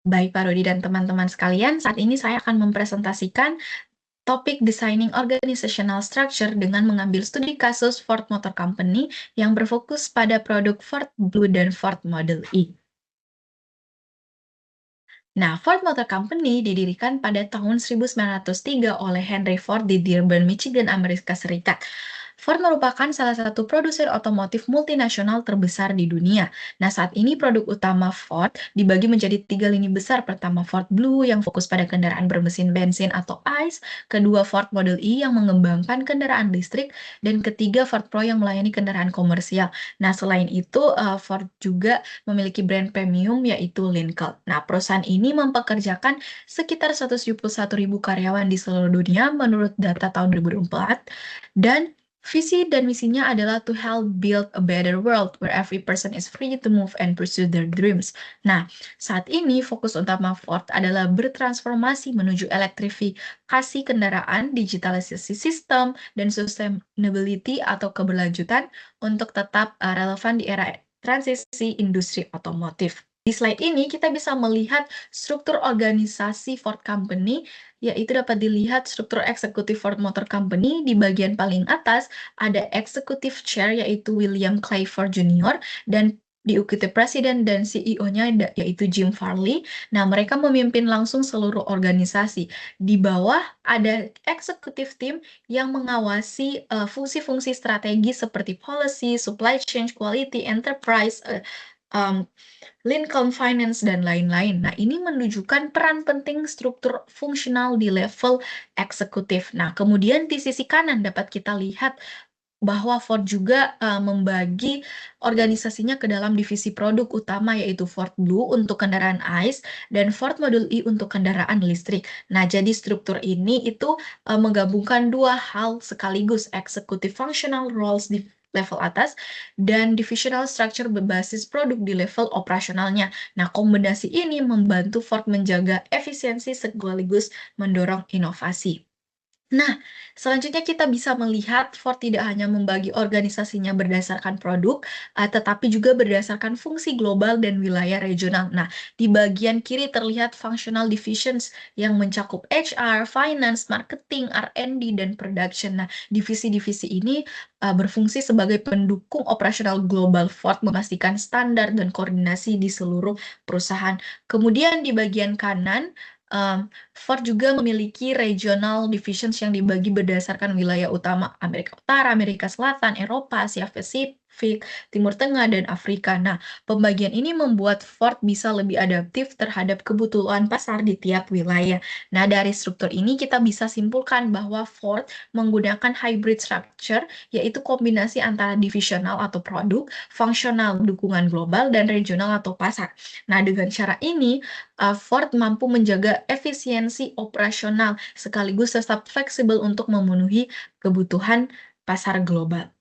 Baik Pak Rudi dan teman-teman sekalian, saat ini saya akan mempresentasikan topik Designing Organizational Structure dengan mengambil studi kasus Ford Motor Company yang berfokus pada produk Ford Blue dan Ford Model E. Nah, Ford Motor Company didirikan pada tahun 1903 oleh Henry Ford di Dearborn, Michigan, Amerika Serikat. Ford merupakan salah satu produsen otomotif multinasional terbesar di dunia. Nah, saat ini produk utama Ford dibagi menjadi 3 lini besar. Pertama, Ford Blue yang fokus pada kendaraan bermesin bensin atau ICE. Kedua, Ford Model E yang mengembangkan kendaraan listrik. Dan ketiga, Ford Pro yang melayani kendaraan komersial. Nah, selain itu, Ford juga memiliki brand premium yaitu Lincoln. Nah, perusahaan ini mempekerjakan sekitar 171.000 karyawan di seluruh dunia menurut data tahun 2024 dan visi dan misinya adalah to help build a better world where every person is free to move and pursue their dreams. Nah, saat ini fokus utama Ford adalah bertransformasi menuju elektrifikasi kendaraan, digitalisasi sistem, dan sustainability atau keberlanjutan untuk tetap relevan di era transisi industri otomotif. Di slide ini kita bisa melihat struktur organisasi Ford Company, yaitu dapat dilihat struktur eksekutif Ford Motor Company. Di bagian paling atas ada Executive Chair yaitu William Clay Ford Jr. dan diikuti presiden dan CEO-nya yaitu Jim Farley. Nah, mereka memimpin langsung seluruh organisasi. Di bawah ada executive team yang mengawasi fungsi-fungsi strategi seperti policy, supply chain, quality, enterprise, um, Lincoln Finance, dan lain-lain. Nah, ini menunjukkan peran penting struktur fungsional di level eksekutif. Nah, kemudian di sisi kanan dapat kita lihat bahwa Ford juga membagi organisasinya ke dalam divisi produk utama yaitu Ford Blue untuk kendaraan ICE dan Ford Model E untuk kendaraan listrik. Nah, jadi struktur ini itu menggabungkan dua hal sekaligus, executive functional roles di level atas dan divisional structure berbasis produk di level operasionalnya. Nah, kombinasi ini membantu Ford menjaga efisiensi sekaligus mendorong inovasi. Nah, selanjutnya kita bisa melihat Ford tidak hanya membagi organisasinya berdasarkan produk, tetapi juga berdasarkan fungsi global dan wilayah regional. Nah, di bagian kiri terlihat functional divisions yang mencakup HR, finance, marketing, R&D, dan production. Nah, divisi-divisi ini berfungsi sebagai pendukung operasional global Ford, memastikan standar dan koordinasi di seluruh perusahaan. Kemudian di bagian kanan, Ford juga memiliki regional divisions yang dibagi berdasarkan wilayah utama Amerika Utara, Amerika Selatan, Eropa, Asia Pasifik, Timur Tengah, dan Afrika. Nah, pembagian ini membuat Ford bisa lebih adaptif terhadap kebutuhan pasar di tiap wilayah. Nah, dari struktur ini kita bisa simpulkan bahwa Ford menggunakan hybrid structure, yaitu kombinasi antara divisional atau produk, fungsional dukungan global, dan regional atau pasar. Nah, dengan cara ini, Ford mampu menjaga efisiensi operasional sekaligus tetap fleksibel untuk memenuhi kebutuhan pasar global.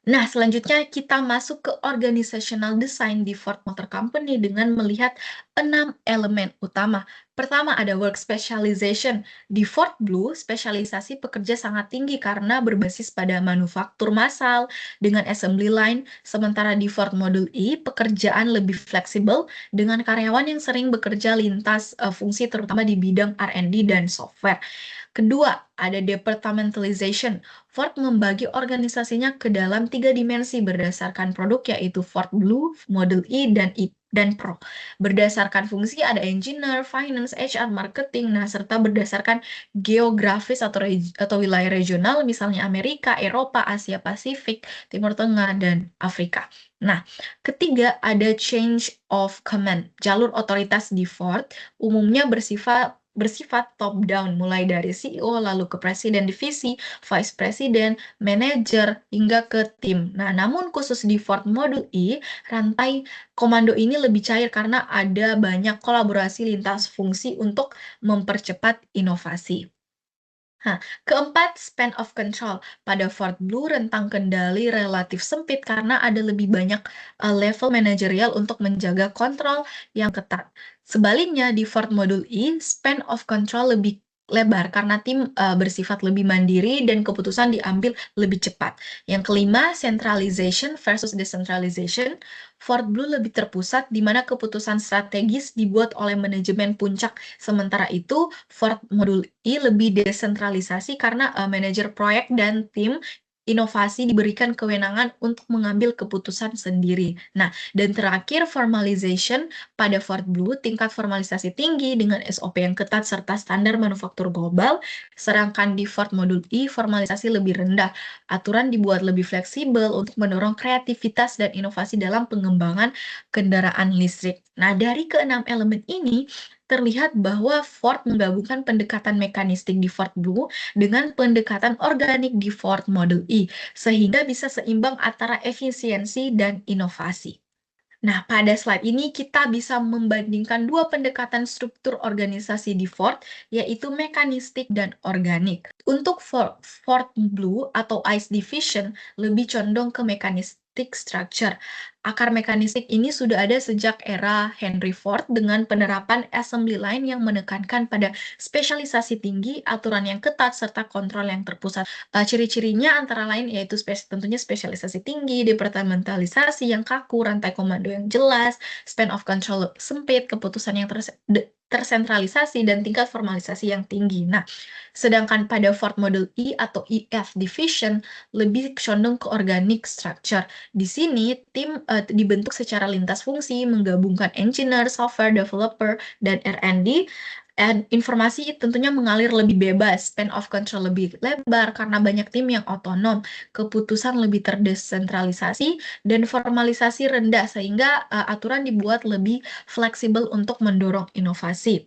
Nah, selanjutnya kita masuk ke organizational design di Ford Motor Company dengan melihat 6 elemen utama. Pertama ada work specialization. Di Ford Blue, spesialisasi pekerja sangat tinggi karena berbasis pada manufaktur massal dengan assembly line, sementara di Ford Model E, pekerjaan lebih fleksibel dengan karyawan yang sering bekerja lintas fungsi terutama di bidang R&D dan software. Kedua, ada departmentalization. Ford membagi organisasinya ke dalam 3 dimensi berdasarkan produk yaitu Ford Blue, Model E, dan Pro. Berdasarkan fungsi ada engineer, finance, HR, marketing, nah serta berdasarkan geografis atau wilayah regional misalnya Amerika, Eropa, Asia Pasifik, Timur Tengah, dan Afrika. Nah, ketiga ada change of command. Jalur otoritas di Ford umumnya bersifat top down, mulai dari CEO lalu ke presiden divisi, vice president, manager, hingga ke tim. Nah, namun khusus di Ford Model E, rantai komando ini lebih cair karena ada banyak kolaborasi lintas fungsi untuk mempercepat inovasi. Nah, keempat, span of control. Pada Ford Blue, rentang kendali relatif sempit karena ada lebih banyak level manajerial untuk menjaga kontrol yang ketat. Sebaliknya, di Ford Model E, span of control lebih lebar karena tim bersifat lebih mandiri dan keputusan diambil lebih cepat. Yang kelima, centralization versus decentralization. Ford Blue lebih terpusat di mana keputusan strategis dibuat oleh manajemen puncak. Sementara itu, Ford Model E lebih desentralisasi karena manajer proyek dan tim inovasi diberikan kewenangan untuk mengambil keputusan sendiri. Nah, dan terakhir, formalization. Pada Ford Blue, tingkat formalisasi tinggi dengan SOP yang ketat serta standar manufaktur global, sedangkan di Ford Model E, formalisasi lebih rendah. Aturan dibuat lebih fleksibel untuk mendorong kreativitas dan inovasi dalam pengembangan kendaraan listrik. Nah, dari keenam elemen ini, terlihat bahwa Ford menggabungkan pendekatan mekanistik di Ford Blue dengan pendekatan organik di Ford Model E, sehingga bisa seimbang antara efisiensi dan inovasi. Nah, pada slide ini kita bisa membandingkan dua pendekatan struktur organisasi di Ford, yaitu mekanistik dan organik. Untuk Ford Blue atau ICE Division lebih condong ke mekanistik structure. Akar mekanistik ini sudah ada sejak era Henry Ford dengan penerapan assembly line yang menekankan pada spesialisasi tinggi, aturan yang ketat, serta kontrol yang terpusat. Ciri-cirinya antara lain yaitu tentunya spesialisasi tinggi, departementalisasi yang kaku, rantai komando yang jelas, span of control sempit, keputusan yang tersentralisasi, dan tingkat formalisasi yang tinggi. Nah, sedangkan pada Ford Model E atau EF Division lebih condong ke organic structure. Di sini, tim dibentuk secara lintas fungsi, menggabungkan engineer, software developer, dan R&D. Informasi tentunya mengalir lebih bebas, span of control lebih lebar karena banyak tim yang otonom, keputusan lebih terdesentralisasi, dan formalisasi rendah sehingga aturan dibuat lebih fleksibel untuk mendorong inovasi.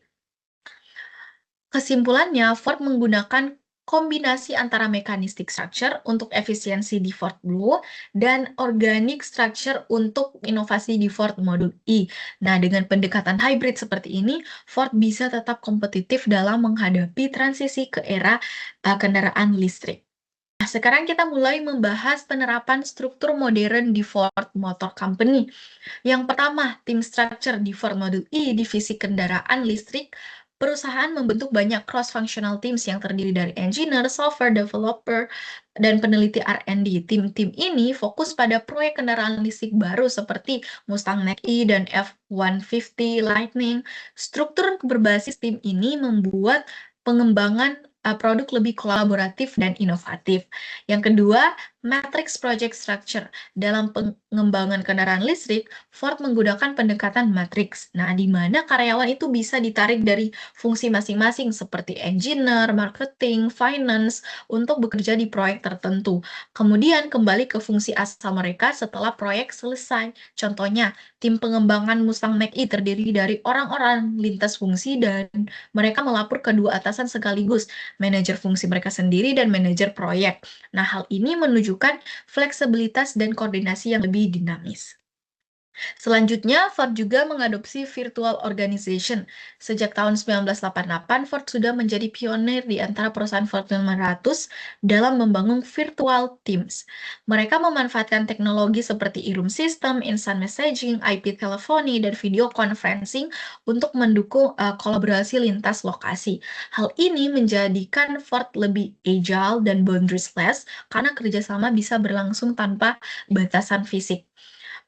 Kesimpulannya, Ford menggunakan kombinasi antara mechanistic structure untuk efisiensi di Ford Blue dan organic structure untuk inovasi di Ford Model E. Nah, dengan pendekatan hybrid seperti ini, Ford bisa tetap kompetitif dalam menghadapi transisi ke era kendaraan listrik. Nah, sekarang kita mulai membahas penerapan struktur modern di Ford Motor Company. Yang pertama, tim structure di Ford Model E, divisi kendaraan listrik. Perusahaan membentuk banyak cross-functional teams yang terdiri dari engineer, software developer, dan peneliti R&D. Tim-tim ini fokus pada proyek kendaraan listrik baru seperti Mustang Mach-E dan F-150 Lightning. Struktur berbasis tim ini membuat pengembangan produk lebih kolaboratif dan inovatif. Yang kedua, matrix project structure. Dalam pengembangan kendaraan listrik, Ford menggunakan pendekatan matriks. Nah, di mana karyawan itu bisa ditarik dari fungsi masing-masing seperti engineer, marketing, finance untuk bekerja di proyek tertentu. Kemudian kembali ke fungsi asal mereka setelah proyek selesai. Contohnya, tim pengembangan Mustang Mach-E terdiri dari orang-orang lintas fungsi dan mereka melapor ke dua atasan sekaligus, manajer fungsi mereka sendiri dan manajer proyek. Nah, hal ini menunjukkan fleksibilitas dan koordinasi yang lebih dinamis. Selanjutnya, Ford juga mengadopsi virtual organization. Sejak tahun 1988, Ford sudah menjadi pionir di antara perusahaan Fortune 500 dalam membangun virtual teams. Mereka memanfaatkan teknologi seperti e-room system, instant messaging, IP telephony, dan video conferencing untuk mendukung kolaborasi lintas lokasi. Hal ini menjadikan Ford lebih agile dan boundariesless karena kerjasama bisa berlangsung tanpa batasan fisik.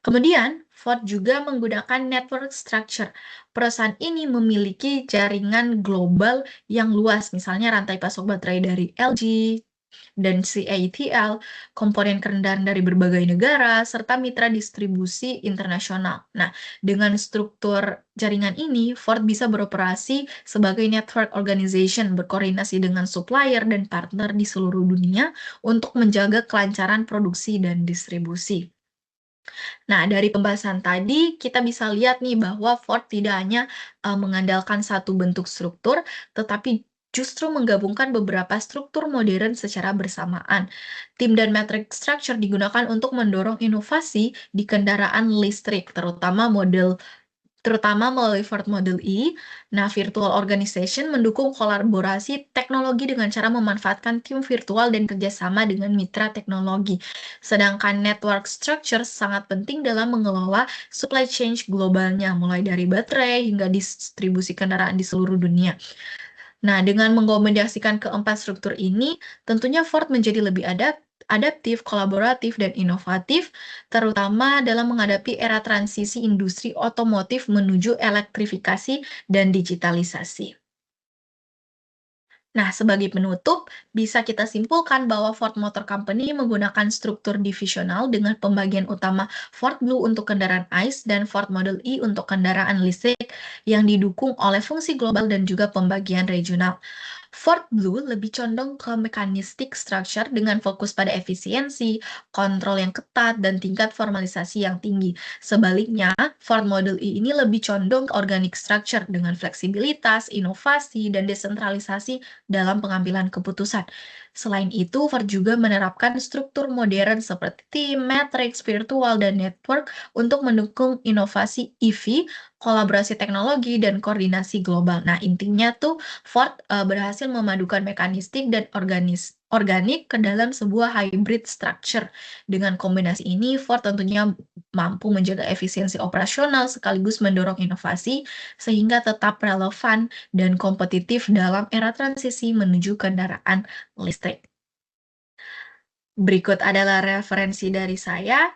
Kemudian, Ford juga menggunakan network structure. Perusahaan ini memiliki jaringan global yang luas, misalnya rantai pasok baterai dari LG dan CATL, komponen kendaraan dari berbagai negara, serta mitra distribusi internasional. Nah, dengan struktur jaringan ini, Ford bisa beroperasi sebagai network organization, berkoordinasi dengan supplier dan partner di seluruh dunia untuk menjaga kelancaran produksi dan distribusi. Nah, dari pembahasan tadi, kita bisa lihat nih bahwa Ford tidak hanya mengandalkan satu bentuk struktur, tetapi justru menggabungkan beberapa struktur modern secara bersamaan. Tim dan matrix structure digunakan untuk mendorong inovasi di kendaraan listrik, terutama melalui Ford Model E. Nah, virtual organization mendukung kolaborasi teknologi dengan cara memanfaatkan tim virtual dan kerjasama dengan mitra teknologi. Sedangkan network structure sangat penting dalam mengelola supply chain globalnya, mulai dari baterai hingga distribusi kendaraan di seluruh dunia. Nah, dengan mengombinasikan keempat struktur ini, tentunya Ford menjadi lebih adaptif, kolaboratif, dan inovatif, terutama dalam menghadapi era transisi industri otomotif menuju elektrifikasi dan digitalisasi. Nah, sebagai penutup, bisa kita simpulkan bahwa Ford Motor Company menggunakan struktur divisional dengan pembagian utama Ford Blue untuk kendaraan ICE dan Ford Model E untuk kendaraan listrik yang didukung oleh fungsi global dan juga pembagian regional. Ford Blue lebih condong ke mechanistic structure dengan fokus pada efisiensi, kontrol yang ketat, dan tingkat formalisasi yang tinggi. Sebaliknya, Ford Model E ini lebih condong ke organic structure dengan fleksibilitas, inovasi, dan desentralisasi dalam pengambilan keputusan. Selain itu, Ford juga menerapkan struktur modern seperti tim, matrix, virtual, dan network untuk mendukung inovasi EV, kolaborasi teknologi, dan koordinasi global. Nah, intinya tuh Ford berhasil memadukan mekanistik dan organik ke dalam sebuah hybrid structure. Dengan kombinasi ini, Ford tentunya mampu menjaga efisiensi operasional sekaligus mendorong inovasi sehingga tetap relevan dan kompetitif dalam era transisi menuju kendaraan listrik. Berikut adalah referensi dari saya.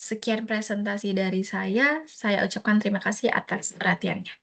Sekian presentasi dari saya ucapkan terima kasih atas perhatiannya.